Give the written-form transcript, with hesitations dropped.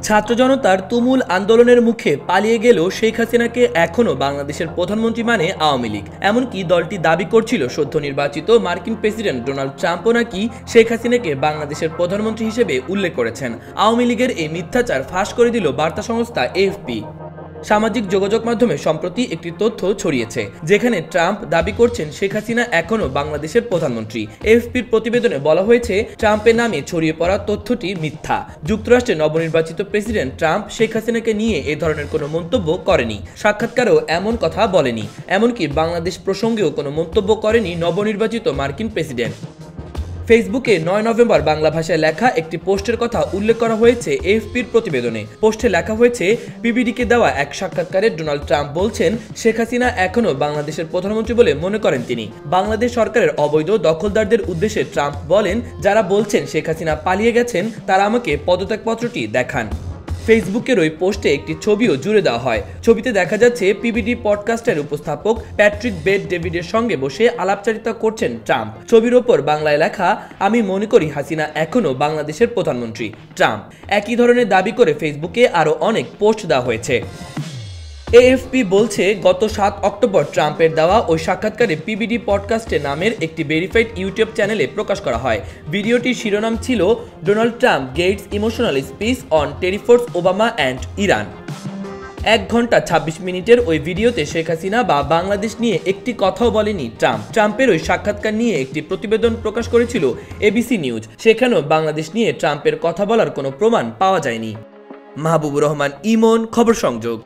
ছাত্র জনতার তুমুল আন্দোলনের মুখে পালিয়ে গেলেও শেখ হাসিনাকে এখনও বাংলাদেশের প্রধানমন্ত্রী মানে আওয়ামী লীগ। এমনকি দলটি দাবি করছিল সদ্য নির্বাচিত মার্কিন প্রেসিডেন্ট ডোনাল্ড ট্রাম্পও নাকি শেখ হাসিনাকে বাংলাদেশের প্রধানমন্ত্রী হিসেবে উল্লেখ করেছেন। আওয়ামী লীগের এই মিথ্যাচার ফাঁস করে দিল বার্তা সংস্থা এএফপি। সামাজিক যোগাযোগ মাধ্যমে সম্প্রতি একটি তথ্য ছড়িয়েছে, যেখানে ট্রাম্প দাবি করছেন শেখ হাসিনা এখনও বাংলাদেশের প্রধানমন্ত্রী। এএফপির প্রতিবেদনে বলা হয়েছে, ট্রাম্পের নামে ছড়িয়ে পড়া তথ্যটি মিথ্যা। যুক্তরাষ্ট্রের নবনির্বাচিত প্রেসিডেন্ট ট্রাম্প শেখ হাসিনাকে নিয়ে এ ধরনের কোনো মন্তব্য করেনি, সাক্ষাৎকারেও এমন কথা বলেনি, এমনকি বাংলাদেশ প্রসঙ্গেও কোনো মন্তব্য করেনি নবনির্বাচিত মার্কিন প্রেসিডেন্ট। ফেসবুকে 9 নভেম্বর বাংলা ভাষায় লেখা একটি পোস্টের কথা উল্লেখ করা হয়েছে এএফপির প্রতিবেদনে। পোস্টে লেখা হয়েছে, পিবিডিকে দেওয়া এক সাক্ষাৎকারে ডোনাল্ড ট্রাম্প বলছেন শেখ হাসিনা এখনও বাংলাদেশের প্রধানমন্ত্রী বলে মনে করেন তিনি। বাংলাদেশ সরকারের অবৈধ দখলদারদের উদ্দেশ্যে ট্রাম্প বলেন, যারা বলছেন শেখ হাসিনা পালিয়ে গেছেন তারা আমাকে পদত্যাগপত্রটি দেখান। ফেসবুকের ওই পোস্টে একটি ছবিও জুড়ে দেওয়া হয়। ছবিতে দেখা যাচ্ছে পিবিডি পডকাস্টের উপস্থাপক প্যাট্রিক বেট ডেভিডের সঙ্গে বসে আলাপচারিতা করছেন ট্রাম্প। ছবির ওপর বাংলায় লেখা, আমি মনে করি হাসিনা এখনও বাংলাদেশের প্রধানমন্ত্রী ট্রাম্প। একই ধরনের দাবি করে ফেসবুকে আরও অনেক পোস্ট দেওয়া হয়েছে। এএফপি বলছে, গত 7 অক্টোবর ট্রাম্পের দেওয়া ওই সাক্ষাৎকারে পিবিডি পডকাস্টে নামের একটি ভেরিফাইড ইউটিউব চ্যানেলে প্রকাশ করা হয়। ভিডিওটির শিরোনাম ছিল Donald Trump gets emotional speech on terror force Obama and Iran. 1 ঘন্টা 26 মিনিটের ওই ভিডিওতে শেখ হাসিনা বা বাংলাদেশ নিয়ে একটি কথাও বলেনি ট্রাম্প। ট্রাম্পের ওই সাক্ষাৎকার নিয়ে একটি প্রতিবেদন প্রকাশ করেছিল এবিসি নিউজ। সেখানেও বাংলাদেশ নিয়ে ট্রাম্পের কথা বলার কোনো প্রমাণ পাওয়া যায়নি। মাহবুবুর রহমান ইমন, খবর সংযোগ।